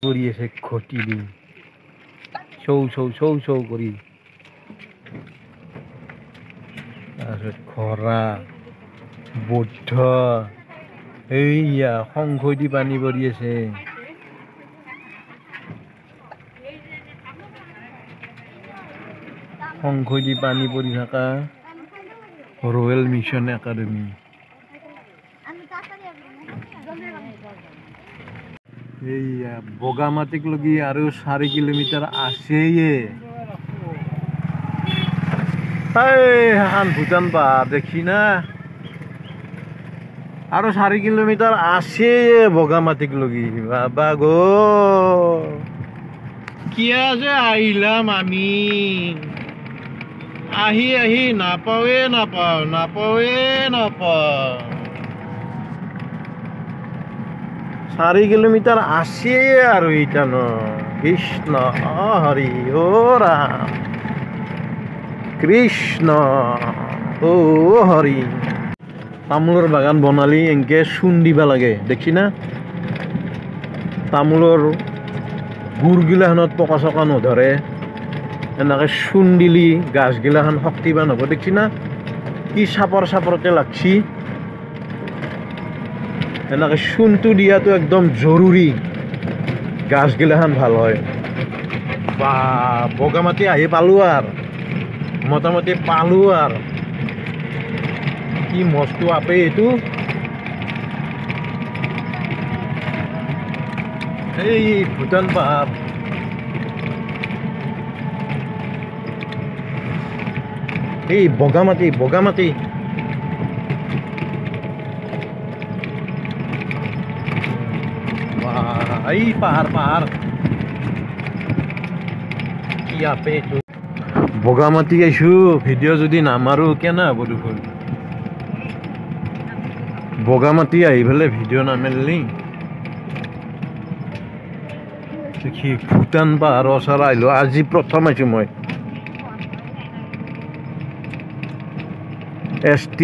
কৰি আছে ঘটি দি চৌ চৌ চৌ চৌ কৰি তাৰপিছত খৰা বৌদ্ধ এইয়া শংখ দি পানী পৰি আছে শংখ দি পানী পৰি থকা ৰয়েল মিছন একাডেমি এইয়া বগামাটিক লগি আৰু 4 কিলোমিটাৰ আছেয়ে হান ভূটান পাহাৰ দেখি না আৰু 4 কিলোমিটাৰ আছেয়ে বগামাটিক লগি বাবা গো কিয়া যে আইলাম আমি আহি আহি নাপাওয়ে নাপাও 4 কিলোমিটাৰ আছে আৰু এটা ন কৃষ্ণ হৰি ও ৰাম কৃষ্ণ ও হৰি তামোলৰ বাগান বনালি এনকে চূণ দিবা লাগে দেখি না তামোলৰ গুড়গিলাখনত পকা চকা নধৰে এনেকে চূণ দিলি গাছগিলাখান শক্তিবান হ'ব দেখি না কি চাপৰতে লাগছি এনেকে চূণটো দিয়াটো একদম জৰুৰী গাছগিলাখান ভাল হয় বা বগামাটি আহি পালো আৰু মোটামুটি পালো আৰু কি মস্ত আপে এইটো এই ভূটান পাহাৰ এই বগামাটি এই পাহাৰ কি আপে এইটো বগামাটি আইছো ভিডিঅ' যদি নামাৰো কেনে হ'ব দেখোন বগামাটি আহি পেলাই ভিডিঅ' নামাৰিলি দেখি ভূটান পাহাৰৰ ওচৰ আহিলো আজি প্ৰথম আইছো মই ST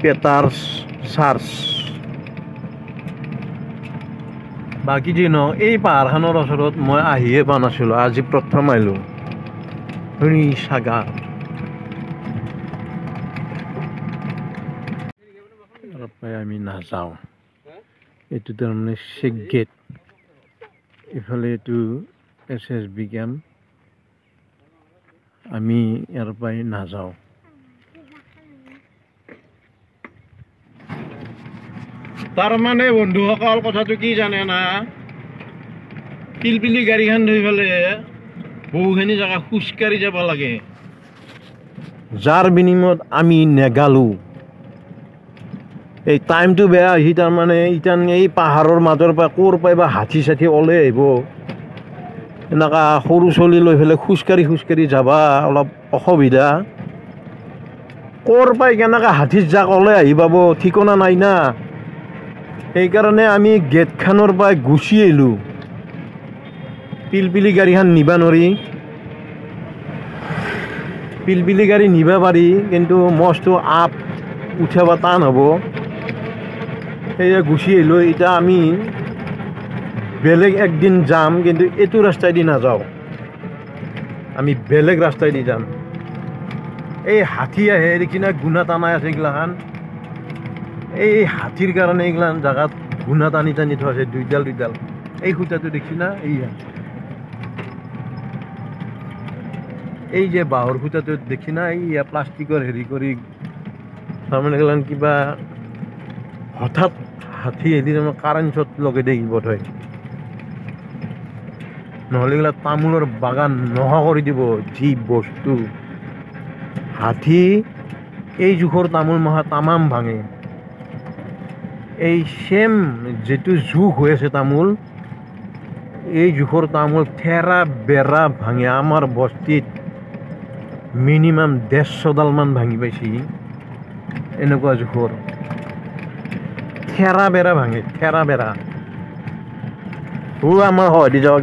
পেটাৰ্ছ চাৰ্চ বাকী যি ন এই পাহাৰখনৰ ওচৰত মই আহিয়ে পোৱা নাছিলোঁ আজি প্ৰথম আহিলোঁ শুনি চাগা আমি নাযাওঁ এইটো তাৰমানে চেক গেট ইফালে এইটো SSB কেম্প আমি ইয়াৰ পৰাই নাযাওঁ তাৰমানে বন্ধুসকল কথাটো কি জানে না পিলপিলি গাড়ীখন ধৰি পেলাই বহুখিনি জেগা খোজকাঢ়ি যাব লাগে যাৰ বিনিময়ত আমি নেগালো এই টাইমটো বেয়া হৈছে তাৰমানে ইটান এই পাহাৰৰ মাজৰ পৰা ক'ৰ পাই বা হাতী চাঠি ওলাই আহিব এনেকুৱা সৰু চলি লৈ পেলাই খোজকাঢ়ি যাবা অলপ অসুবিধা ক'ৰ পাই কেনেকৈ হাতীৰ জাক ওলাই আহি পাব ঠিকনা নাই না সেইকাৰণে আমি গেটখনৰ পৰা গুচি আহিলোঁ পিলপিলি গাড়ীখন নিবা নোৱাৰি পিলপিলি গাড়ী নিবা পাৰি কিন্তু মস্ত আপ উঠাব টান হ'ব সেয়ে গুচি আহিলোঁ এতিয়া আমি বেলেগ একদিন যাম কিন্তু এইটো ৰাস্তাইদি নাযাওঁ আমি বেলেগ ৰাস্তাইদি যাম এই হাতী আহে দেখি না গুণা টানাই আছে এইগিলাখান এই হাতীৰ কাৰণে এইগিলাখান জেগাত গুণা টানি থোৱা আছে দুইডাল এই সূতাটো দেখি না এইয়া এই যে বাঁহৰ সূতাটো দেখি না এইয়া প্লাষ্টিকৰ হেৰি কৰি তাৰমানে এইগিলাখান কিবা হঠাৎ হাতী হেৰি কাৰেণ্টত লগাই দিয়ে বোধ হয় নহ'লে এইগিলা তামোলৰ বাগান নোহোৱা কৰি দিব যি বস্তু হাতী এই জোখৰ তামোল মহা তামাম ভাঙে এই সেম যেটো জোখ হৈ আছে তামোল এই জোখৰ তামোল থেৰা বেৰা ভাঙে আমাৰ বস্তিত মিনিমাম 150 মান ভাঙি পাইছি এনেকুৱা জোখৰ থেৰা বেৰা ভাঙে আমাৰ হদি যাওয়া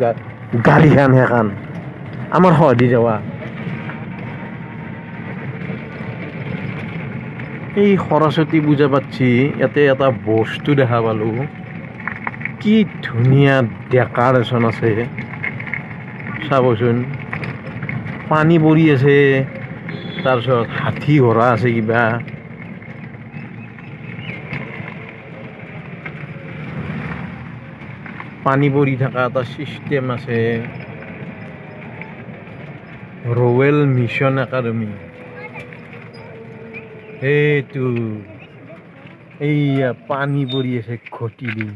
গাড়ীখান সেইখান আমাৰ হদি যাওয়া এই সৰস্বতী পূজা পাচ্ছি ইয়াতে এটা বস্তু দেখা পালো কি ধুনীয়া ডেকাৰেশ্যন আছে চাবচোন। পানী পৰি আছে, তাৰপিছত হাতী ঘোঁৰা আছে কিবা। পানী পৰি থকা এটা চিষ্টেম আছে। ৰয়েল মিছন একাডেমি, সেইটো এইয়া পানী পৰি আছে ঘটি দি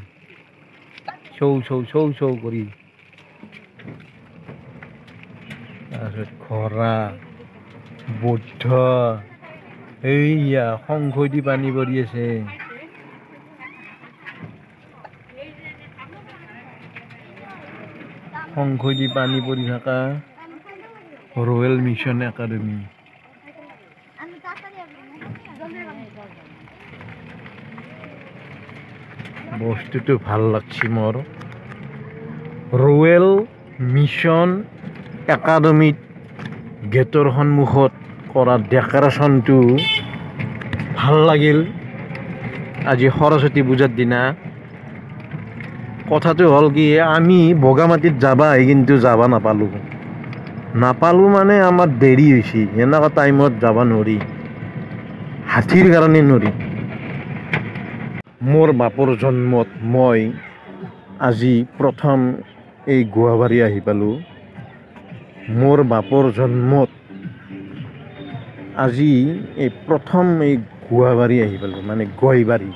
চৌ চৌ চৌ চৌ কৰি। তাৰপিছত ঘোঁৰা, বৌদ্ধ, এইয়া শংখ দি পানী পৰি আছে। শংখ দি পানী পৰি থকা ৰয়েল মিছন একাডেমি। বস্তুটো ভাল লাগছে মোৰ। ৰয়েল মিছন একাডেমিত গেটৰ সন্মুখত কৰা ডেকৰেশ্যনটো ভাল লাগিল। আজি সৰস্বতী পূজাৰ দিনা কথাটো হ'ল কি, আমি বগামাটিত যাবা কিন্তু যাবা নাপালোঁ মানে আমাৰ দেৰি হৈছে। এনেকুৱা টাইমত যাব নোৱাৰি, হাতীৰ কাৰণে নোৱাৰি। মোৰ বাপৰ জন্মত মই আজি প্ৰথম এই গুৱাহাটী আহি পালোঁ। মোৰ বাপৰ জন্মত আজি এই প্ৰথম এই গুৱাহাটী আহি পালোঁ, মানে গয়বাৰী।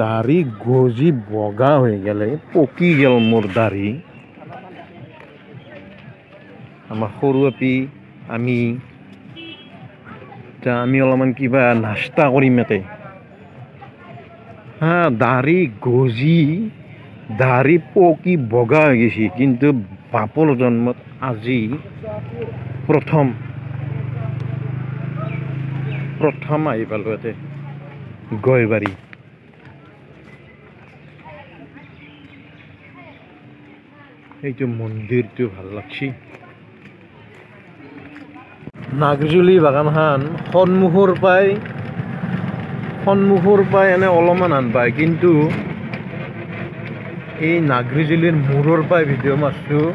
দাড়ি গজি বগা হৈ গ'লে, পকি গেল মোৰ দাড়ি। আমাৰ সৰু আপি আমি অলপমান কিবা নাস্তা কৰিম ইয়াতে। দাড়ি গজি দাড়ি পকি বগা হৈ গৈছে, কিন্তু বাপৰ জন্মত আজি প্ৰথম আহি পালোঁ ইয়াতে গয়বাৰী। এইটো মন্দিৰটো ভাল লাগছি। নাগজুলি বাগানখন সন্মুখৰ পৰাই এনে অলপমান আন পায়, কিন্তু এই নাগৰিজুলিৰ মূৰৰ পৰাই ভিডিঅ' মাৰছোঁ।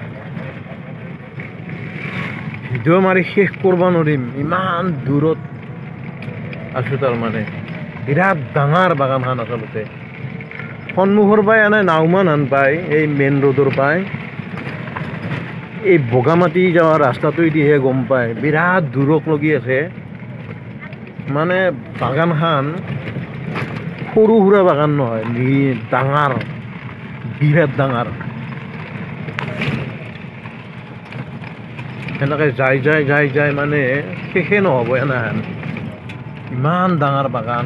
ভিডিঅ' মাৰি শেষ কৰিব নোৱাৰিম, ইমান দূৰত আছোঁ। তাৰমানে বিৰাট ডাঙৰ বাগানখন আচলতে। সন্মুখৰ পৰাই এনে নাওমান আন পায়, এই মেইন ৰোডৰ পৰাই। এই বগামাটি যোৱা ৰাস্তাটোৱেদিহে গম পায়, বিৰাট দূৰক লগি আছে। মানে বাগানখন সৰু সুৰা বাগান নহয়, ডাঙৰ, বিৰাট ডাঙৰ। সেনেকৈ যাই মানে শেষে নহ'ব এনেহেন, ইমান ডাঙৰ বাগান।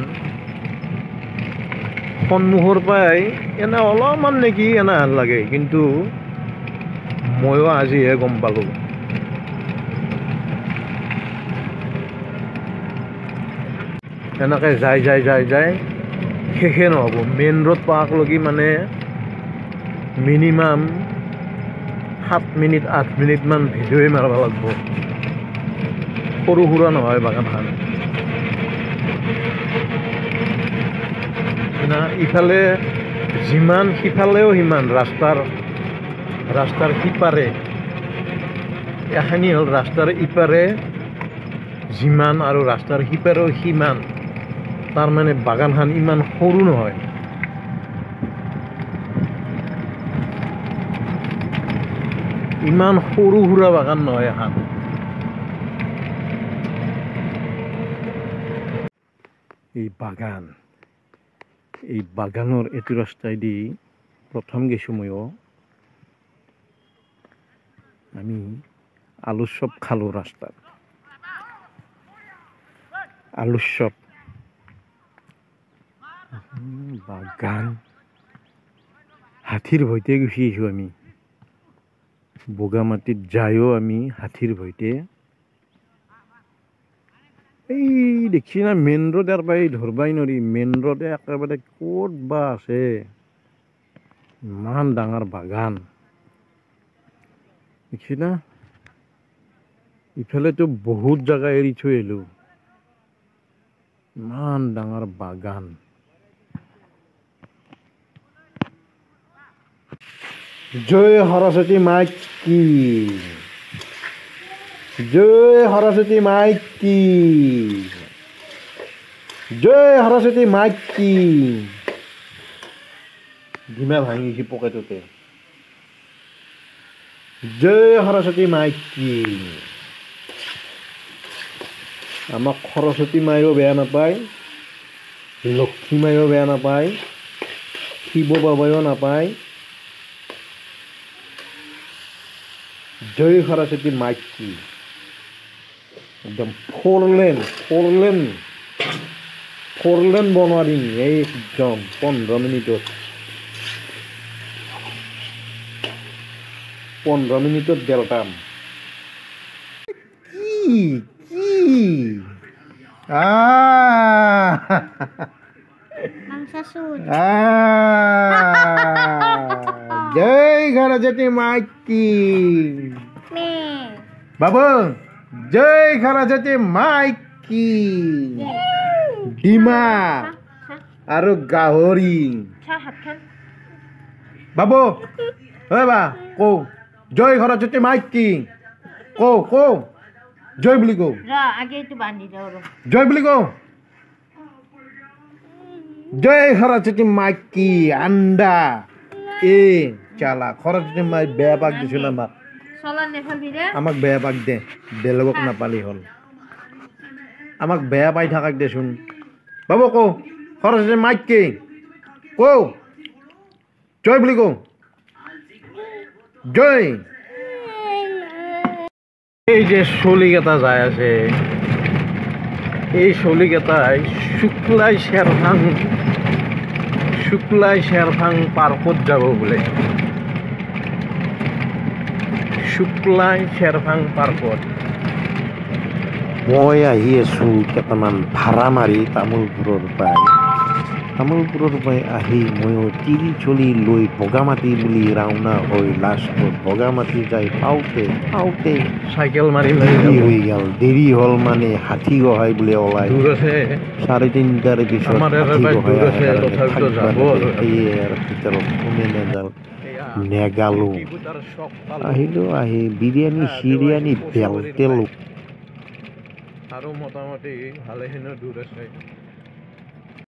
সন্মুখৰ পৰাই এনে অলপমান নেকি এনেহেন লাগে, কিন্তু ময়ো আজিহে গম পালোঁ। এনেকৈ যাই শেষে নহ'ব। মেইন ৰোড পাকলৈকে মানে মিনিমাম 7 মিনিট 8 মিনিটমান ভিডিঅ'ই মাৰিব লাগিব। সৰু সুৰা নহয় বাগানখন। ইফালে যিমান সিফালেও সিমান, ৰাস্তাৰ সিপাৰে এখিনি হ'ল, ৰাস্তাৰ ইপাৰে যিমান আৰু ৰাস্তাৰ সিপাৰেও সিমান। তাৰমানে বাগানখন ইমান সৰু নহয়। ইমান সৰু সুৰা বাগান নহয় এখন। এই বাগানৰ এইটো ৰাস্তাইদি প্ৰথম গৈছোঁ ময়ো। আমি আলুৰ চপ খালোঁ ৰাস্তাত, আলুৰ চপ। বাগান হাতীৰ ভয়তে গুচি আহিছোঁ আমি। বগামাটিত যায়ো আমি হাতীৰ ভয়তে। এই দেখছি না মেইন ৰোড ইয়াৰ পৰাই ধৰবাই নোৱাৰি, মেইন ৰোডে একেবাৰে ক'ত বা আছে। ইমান ডাঙৰ বাগান দেখছি না। ইফালেতো বহুত জাগা এৰি থৈ আহিলোঁ, ইমান ডাঙৰ বাগান। জয় সৰস্বতী মাইক কি জয় সৰস্বতী মাইক কি জয় সৰস্বতী মাইক কি ডিমা ভাঙিছে পকেটতে জয় সৰস্বতী মাইক কি আমাক সৰস্বতী মায়েও বেয়া নাপায় লক্ষ্মী মায়েও বেয়া নাপায় শিৱ বাবাও নাপায় জয় সৰস্বতী মাইক কি একদম ফ'ৰ লেন বনোৱা দিম একদম 15 মিনিটত 15 মিনিটত বেলটাম কি কি জয় সৰস্বতী মাইক কি বাবু জয় সৰস্বতী মাইক কি ডিমা আৰু গাহৰি বাবু ঐ বা কৌ জয় সৰস্বতী মাইক কি কৌ জয় বুলি কৌ জয় বুলি কৌ জয় সৰস্বতী মাইক কি আন্দা চালা সৰস্বতী মাই বেয়া পাক দিছিল আমাক বেয়া পাক দে বেলেগক নাপালি হ'ল আমাক বেয়া পাই থাকাক দেচোন বাবু কৌ সৰস্বতী মাইক কি কৌ জয় বুলি কৌ জয় এই যে চলিকেইটা যাই আছে এই চলিকেইটাই শুক্লাই শ্বেৰভাং পাৰ্কত যাব বোলে শুক্লাই শ্বেৰভাং পাৰ্কত মই আহি আছোঁ কেইটামান ভাড়া মাৰি তামোলপুৰৰ পৰাই আহি ময়ো তিৰি চলি লৈ বগামাটি বুলি ৰাওনা হৈ লাষ্টত বগামাটি যাই পাওঁতে চাইকেল মাৰি হৈ গ'ল দেৰি হ'ল মানে হাতী গহাই বোলে ওলাই 3:30টাৰ পিছত ভিতৰত কোনে নেগালো আহিলোঁ আহি বিৰিয়ানী চিৰিয়ানী বেলতেলো আৰু মোটামুটি ভালেখিনি দূৰ আছে